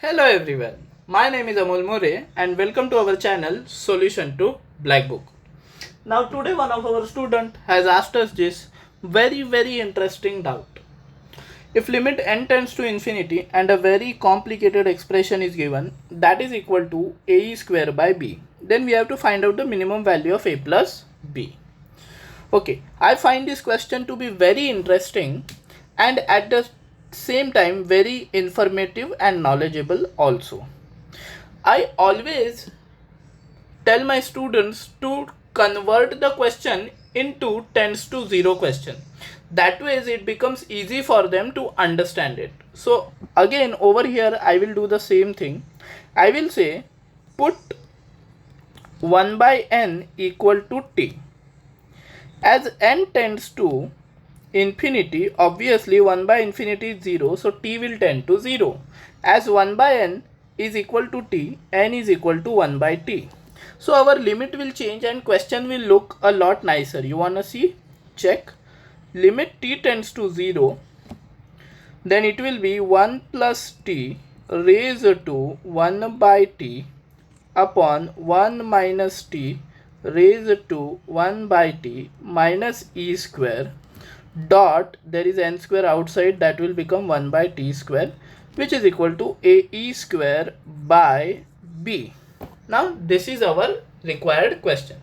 Hello everyone, my name is Amol More and welcome to our channel Solution to Black Book. Now today one of our student has asked us this very interesting doubt. If limit n tends to infinity and a very complicated expression is given that is equal to ae square by b, then we have to find out the minimum value of a plus b. Okay, I find this question to be very interesting and at the same time very informative and knowledgeable also. I always tell my students to convert the question into tends to 0 question. That way it becomes easy for them to understand it. So again over here I will do the same thing. I will say put 1 by n equal to t. As n tends to infinity, obviously 1 by infinity is 0, so t will tend to 0. As 1 by n is equal to t, n is equal to 1 by t. So our limit will change and question will look a lot nicer. You wanna see? Check. Limit t tends to 0, then it will be 1 plus t raised to 1 by t upon 1 minus t raised to 1 by t minus e square dot there is n square outside, that will become 1 by t square, which is equal to ae square by b. Now this is our required question.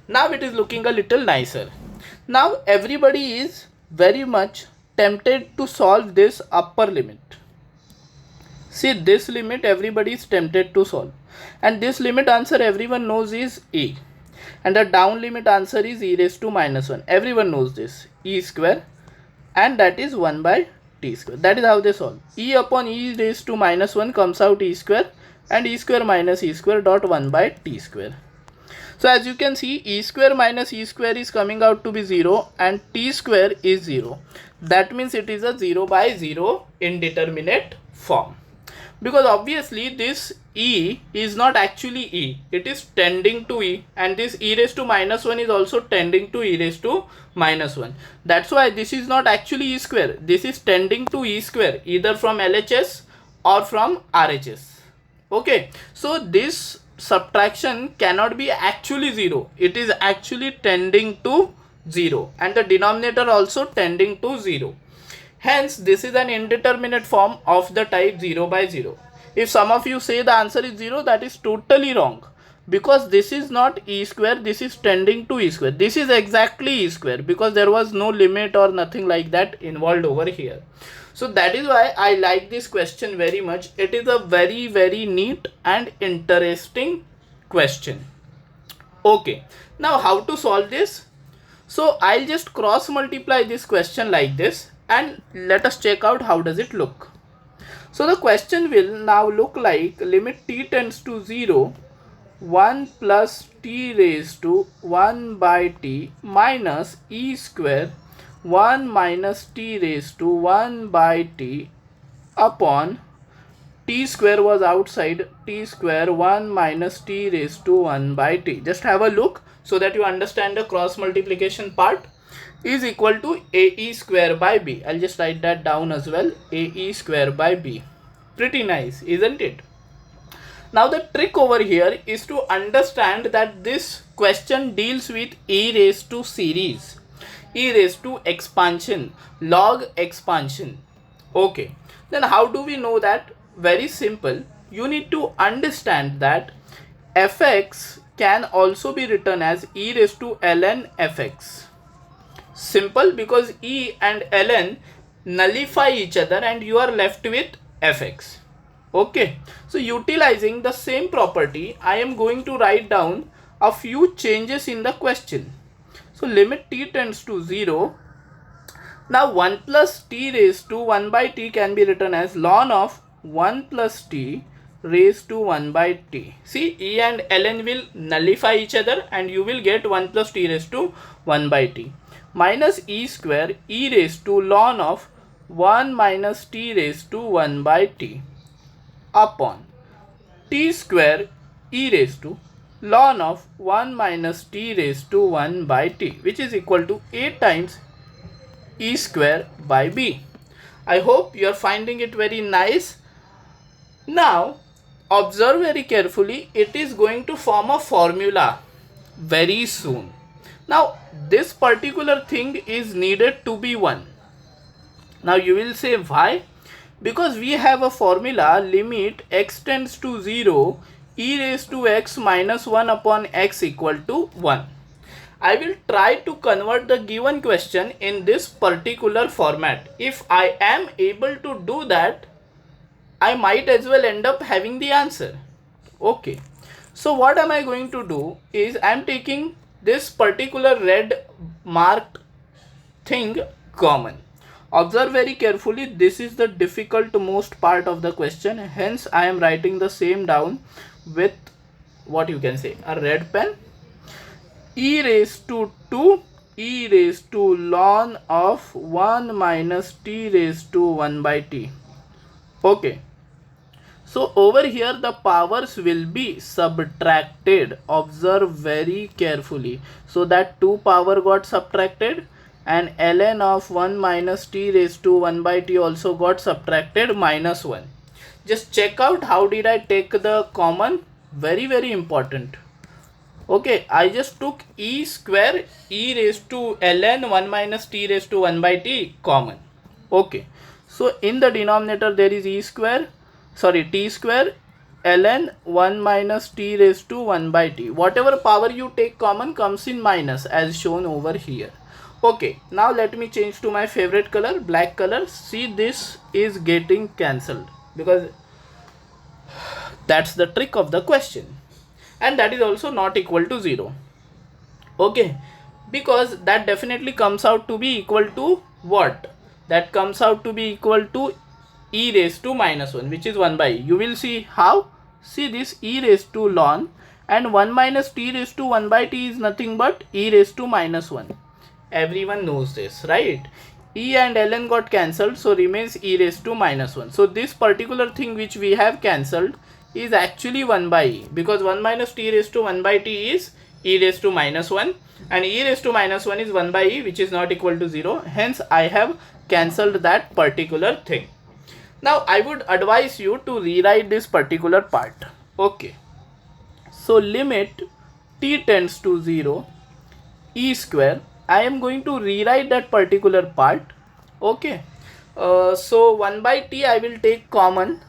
Now it is looking a little nicer. Now everybody is very much tempted to solve this upper limit. See, this limit everybody is tempted to solve, and this limit answer everyone knows is e, and the down limit answer is e raised to minus 1. Everyone knows this, e square, and that is 1 by t square. That is how they solve. E upon e raised to minus 1 comes out e square, and e square minus e square dot 1 by t square. So as you can see, e square minus e square is coming out to be 0 and t square is 0. That means it is a 0 by 0 indeterminate form. Because obviously this e is not actually e, it is tending to e, and this e raised to minus 1 is also tending to e raised to minus 1. That's why this is not actually e square, this is tending to e square either from LHS or from RHS. Okay, so this subtraction cannot be actually 0, it is actually tending to 0 and the denominator also tending to 0. Hence, this is an indeterminate form of the type 0 by 0. If some of you say the answer is 0, that is totally wrong. Because this is not e square, this is tending to e square. This is exactly e square because there was no limit or nothing like that involved over here. So that is why I like this question very much. It is a very neat and interesting question. Okay, now how to solve this? So I'll just cross multiply this question like this and let us check out how does it look. So the question will now look like limit t tends to 0, 1 plus t raised to 1 by t minus e square 1 minus t raised to 1 by t upon t square was outside, t square 1 minus t raised to 1 by t. Just have a look so that you understand the cross multiplication part. Is equal to ae square by b. I'll just write that down as well, ae square by b. Pretty nice, isn't it? Now the trick over here is to understand that this question deals with e raised to series, e raised to expansion, log expansion. Okay, then how do we know that? Very simple. You need to understand that fx can also be written as e raised to ln fx. Simple, because e and ln nullify each other and you are left with fx. Okay, so utilizing the same property, I am going to write down a few changes in the question. So limit t tends to 0. Now 1 plus t raised to 1 by t can be written as ln of 1 plus t raised to 1 by t. See, e and ln will nullify each other and you will get 1 plus t raised to 1 by t minus e square e raised to ln of 1 minus t raised to 1 by t upon t square e raised to ln of 1 minus t raised to 1 by t, which is equal to a times e square by b. I hope you are finding it very nice. Now observe very carefully, it is going to form a formula very soon. Now this particular thing is needed to be 1. Now you will say why? Because we have a formula, limit x tends to 0 e raised to x minus 1 upon x equal to 1. I will try to convert the given question in this particular format. If I am able to do that, I might as well end up having the answer. Okay. So what am I going to do is I am taking this particular red marked thing common. Observe very carefully, this is the difficult most part of the question, hence I am writing the same down with what you can say a red pen. E raised to 2 e raised to ln of 1 minus t raised to 1 by t. Okay. So over here the powers will be subtracted. Observe very carefully. So that 2 power got subtracted and ln of 1 minus t raised to 1 by t also got subtracted minus 1. Just check out how did I take the common. Very important. Okay, I just took e square e raised to ln 1 minus t raised to 1 by t common. Okay, so in the denominator there is t square ln 1 minus t raised to 1 by t. Whatever power you take common comes in minus as shown over here. Okay, now let me change to my favorite color, black color. See, this is getting cancelled because that's the trick of the question, and that is also not equal to 0. Okay, because that definitely comes out to be equal to what? That comes out to be equal to e raised to minus 1, which is 1 by e. You will see how. See, this e raised to ln and 1 minus t raised to 1 by t is nothing but e raised to minus 1. Everyone knows this, right? E and ln got cancelled, so remains e raised to minus 1. So this particular thing which we have cancelled is actually 1 by e, because 1 minus t raised to 1 by t is e raised to minus 1 and e raised to minus 1 is 1 by e, which is not equal to 0. Hence I have cancelled that particular thing. Now I would advise you to rewrite this particular part. Okay, so limit t tends to 0 e square, I am going to rewrite that particular part. Okay, so 1 by t I will take common,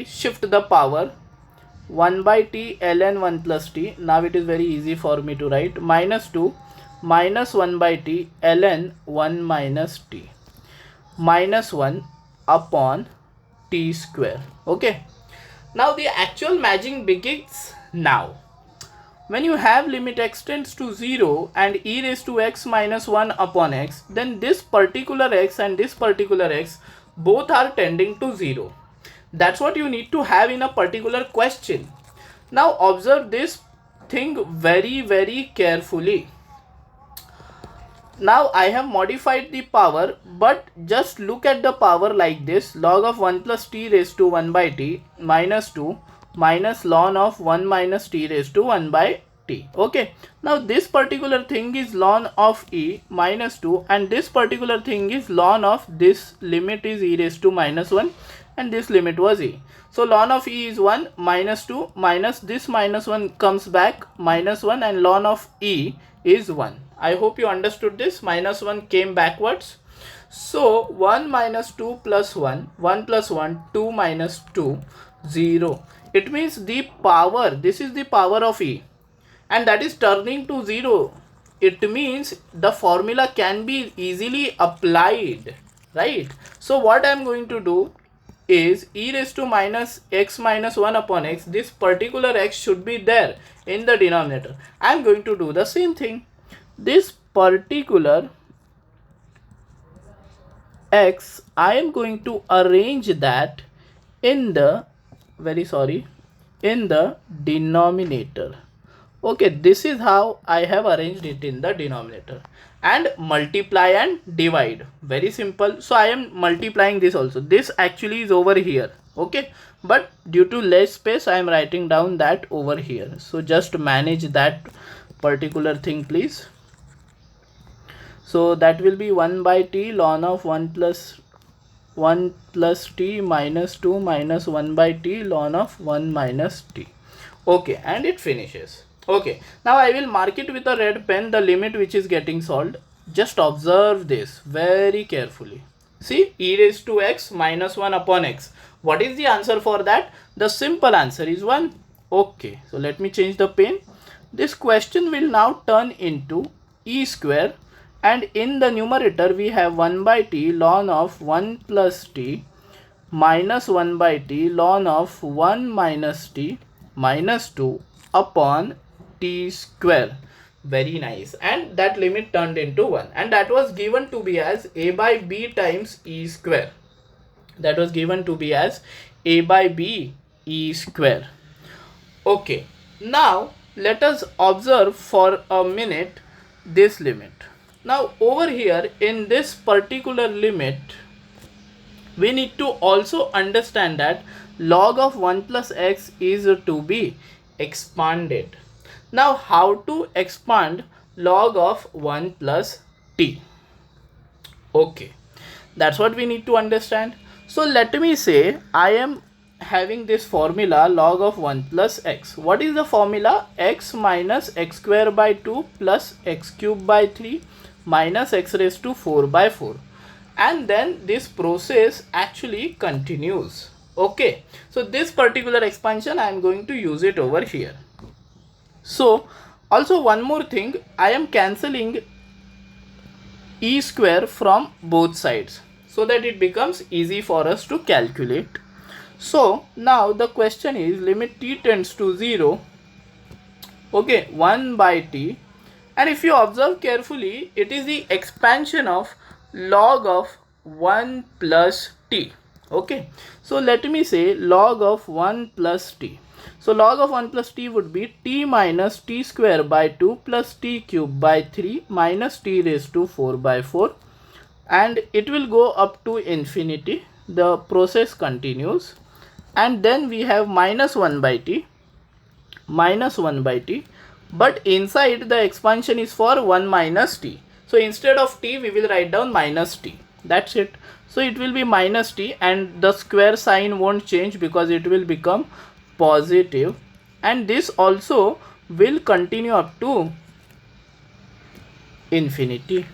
shift the power, 1 by t ln 1 plus t. Now it is very easy for me to write, minus 2 minus 1 by t ln 1 minus t minus 1 upon t square. Okay, now the actual magic begins now. When you have limit x tends to 0 and e raised to x minus 1 upon x, then this particular x and this particular x both are tending to 0. That's what you need to have in a particular question. Now observe this thing very carefully. Now I have modified the power, but just look at the power like this, log of 1 plus t raised to 1 by t minus 2 minus ln of 1 minus t raised to 1 by t. Okay, now this particular thing is ln of e minus 2 and this particular thing is ln of this limit is e raised to minus 1 and this limit was e. So ln of e is 1 minus 2 minus this minus 1 comes back minus 1 and ln of e is 1. I hope you understood this. Minus 1 came backwards. So 1 minus 2 plus 1, 1 plus 1, 2 minus 2, 0. It means the power, this is the power of e and that is turning to 0. It means the formula can be easily applied, right? So what I am going to do is e raised to minus x minus 1 upon x, this particular x should be there in the denominator. I am going to do the same thing. This particular x, I am going to arrange that in the in the denominator. Okay, this is how I have arranged it in the denominator, and multiply and divide, very simple. So I am multiplying this also. This actually is over here, okay, but due to less space I am writing down that over here. So just manage that particular thing, please. So that will be 1 by t ln of 1 plus 1 plus t minus 2 minus 1 by t ln of 1 minus t. Okay, and it finishes. Okay, now I will mark it with a red pen the limit which is getting solved. Just observe this very carefully. See, e raised to x minus 1 upon x. What is the answer for that? The simple answer is 1. Okay, so let me change the pen. This question will now turn into e square, and in the numerator we have 1 by t ln of 1 plus t minus 1 by t ln of 1 minus t minus 2 upon t square. Very nice. And that limit turned into 1, and that was given to be as a by b times e square. That was given to be as a by b e square. Okay, now let us observe for a minute this limit. Now over here in this particular limit, we need to also understand that log of 1 plus x is to be expanded. Now how to expand log of 1 plus t? Okay, that's what we need to understand. So let me say I am having this formula log of 1 plus x. What is the formula? X minus x square by 2 plus x cube by 3 minus x raised to 4 by 4. And then this process actually continues. Okay, so this particular expansion I am going to use it over here. So also one more thing, I am cancelling e square from both sides so that it becomes easy for us to calculate. So now the question is limit t tends to 0, okay, 1 by t, and if you observe carefully, it is the expansion of log of 1 plus t. Okay, so let me say log of 1 plus t. So log of 1 plus t would be t minus t square by 2 plus t cube by 3 minus t raised to 4 by 4, and it will go up to infinity. The process continues, and then we have minus 1 by t, minus 1 by t, but inside the expansion is for 1 minus t. So instead of t we will write down minus t. That's it. So it will be minus t, and the square sign won't change because it will become positive, and this also will continue up to infinity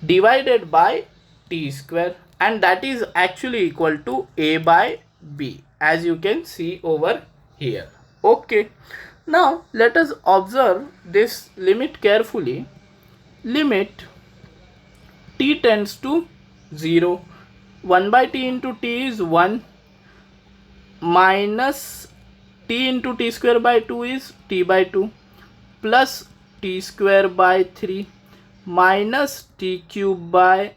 divided by t square, and that is actually equal to a by b, as you can see over here. Okay, now let us observe this limit carefully. Limit t tends to 0, 1 by t into t is 1, minus t into t square by 2 is t by 2, plus t square by 3 minus t cube by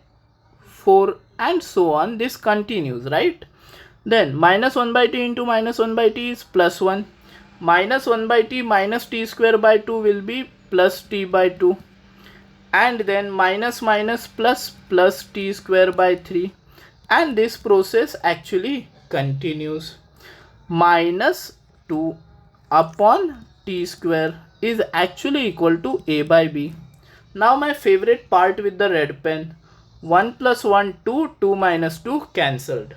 4, and so on. This continues, right? Then minus 1 by t into minus 1 by t is plus 1, minus 1 by t minus t square by 2 will be plus t by 2, and then minus minus plus plus t square by 3, and this process actually continues. Minus 2 upon t square is actually equal to a by b. Now my favorite part with the red pen, 1 plus 1 2, 2 minus 2 cancelled,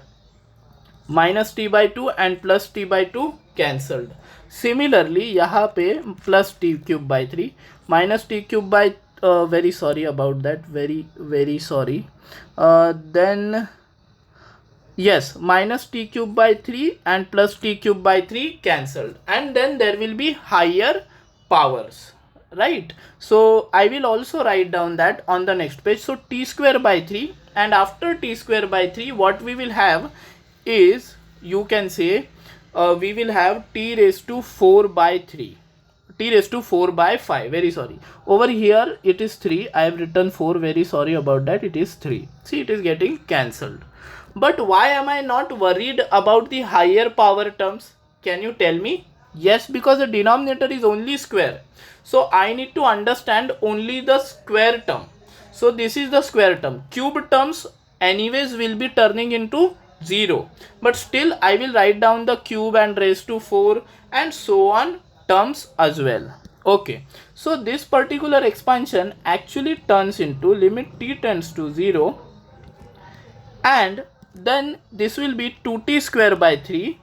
minus t by 2 and plus t by 2 cancelled. Similarly यहाँ पे plus t cube by 3 minus t cube by very sorry about that, very sorry, then yes, minus t cube by 3 and plus t cube by 3 cancelled, and then there will be higher powers, right? So I will also write down that on the next page. So t square by 3, and after t square by 3 what we will have is, you can say we will have t raised to 4 by 3, t raised to 4 by 5, very sorry, over here it is 3, I have written 4, very sorry about that, it is 3. See, it is getting cancelled. But why am I not worried about the higher power terms? Can you tell me? Yes, because the denominator is only square, so I need to understand only the square term. So this is the square term. Cube terms anyways will be turning into 0, but still I will write down the cube and raised to 4 and so on terms as well. Okay, so this particular expansion actually turns into limit t tends to 0, and then this will be 2t square by 3,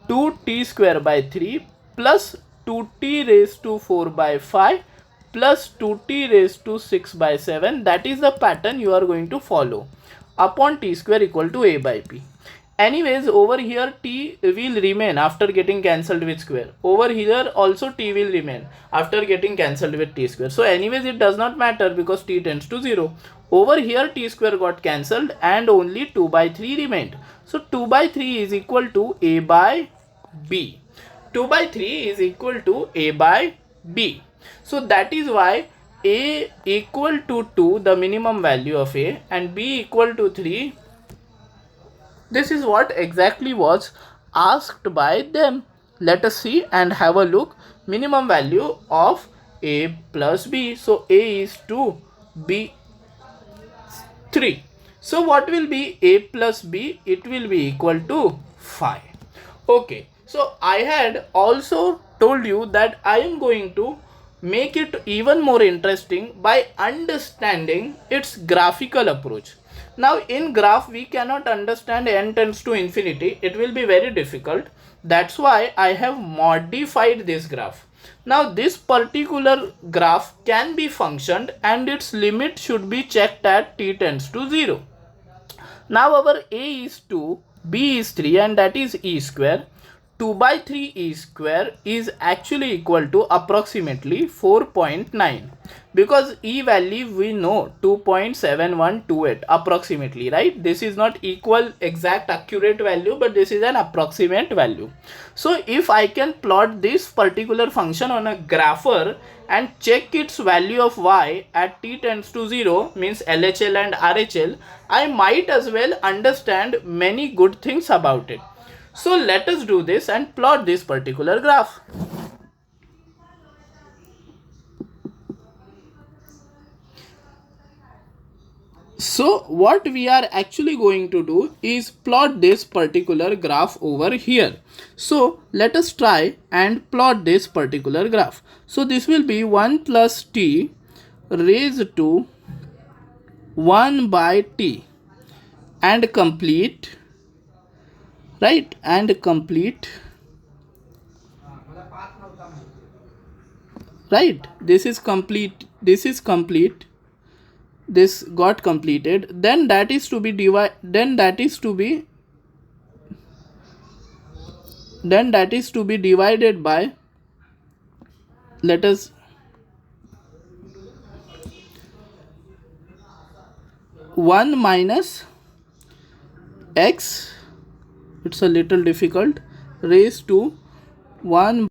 2t square by 3 plus 2t raised to 4 by 5 plus 2t raised to 6 by 7. That is the pattern you are going to follow upon t square equal to a by p. Anyways, over here t will remain after getting cancelled with square. Over here also t will remain after getting cancelled with t square. So anyways, it does not matter because t tends to 0. Over here t square got cancelled and only 2 by 3 remained. So 2 by 3 is equal to a by b. 2 by 3 is equal to a by b. So that is why a equal to 2, the minimum value of a, and b equal to 3. This is what exactly was asked by them. Let us see and have a look. Minimum value of a plus b. So a is 2, b 3. So what will be a plus b? It will be equal to 5. Okay. So I had also told you that I am going to make it even more interesting by understanding its graphical approach. Now in graph we cannot understand n tends to infinity. It will be very difficult. That's why I have modified this graph. Now this particular graph can be functioned and its limit should be checked at t tends to 0. Now our a is 2, b is 3 and that is e square. 2 by 3 e square is actually equal to approximately 4.9 because e value we know 2.7128 approximately, right? This is not equal exact accurate value, but this is an approximate value. So if I can plot this particular function on a grapher and check its value of y at t tends to 0, means LHL and RHL, I might as well understand many good things about it. So let us do this and plot this particular graph. So what we are actually going to do is plot this particular graph over here. So let us try and plot this particular graph. So this will be 1 plus t raised to 1 by t and complete, right, and complete, right, this is complete, this is complete, this got completed, then that is to be divided, then that is to be divided by, let us 1 minus x, it's a little difficult, raised to 1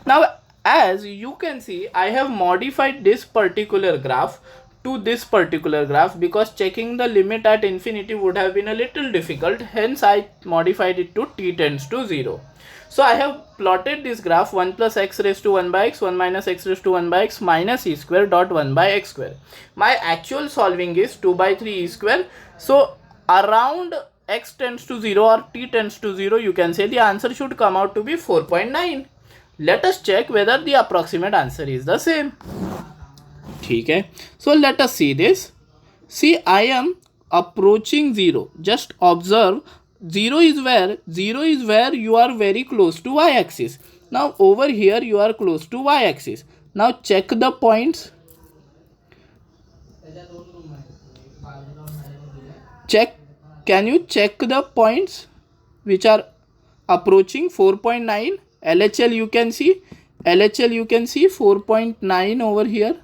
Now as you can see, I have modified this particular graph to this particular graph because checking the limit at infinity would have been a little difficult, hence I modified it to t tends to 0. So I have plotted this graph 1 plus x raised to 1 by x, 1 minus x raised to 1 by x minus e square dot 1 by x square. My actual solving is 2 by 3 e square. So around x tends to 0 or t tends to 0, you can say the answer should come out to be 4.9. Let us check whether the approximate answer is the same. Okay, so let us see this. See, I am approaching 0. Just observe, 0 is where you are very close to y-axis. Now over here you are close to y-axis. Now check the points. Check. Can you check the points which are approaching 4.9? LHL you can see. LHL you can see 4.9 over here.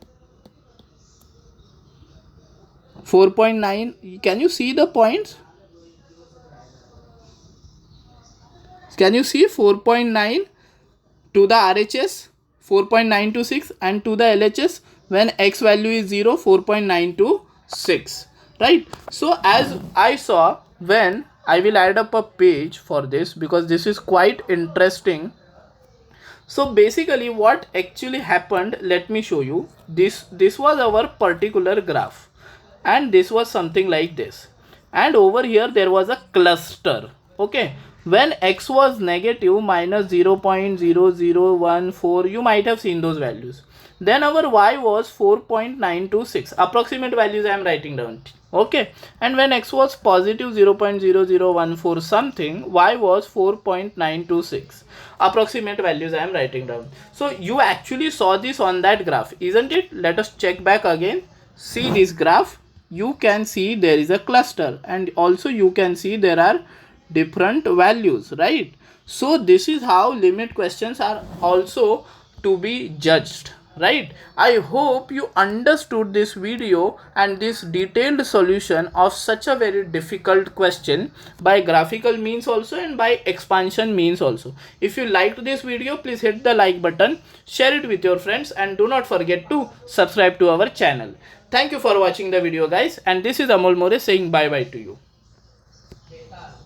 4.9. Can you see the points? Can you see 4.9 to the RHS, 4.9 to 6, and to the LHS when x value is 0, 4.9 to 6, right? So as I saw, when I will add up a page for this because this is quite interesting. So basically what actually happened, let me show you. This was our particular graph, and this was something like this, and over here there was a cluster. Okay, when x was negative minus 0.0014, you might have seen those values. Then our y was 4.926, approximate values I am writing down. Okay, and when x was positive 0.0014 something, y was 4.926, approximate values I am writing down. So you actually saw this on that graph, isn't it? Let us check back again. See this graph, you can see there is a cluster, and also you can see there are different values, right? So this is how limit questions are also to be judged, right? I hope you understood this video and this detailed solution of such a very difficult question by graphical means also and by expansion means also. If you liked this video, please hit the like button, share it with your friends, and do not forget to subscribe to our channel. Thank you for watching the video, guys, and this is Amol More saying bye bye to you.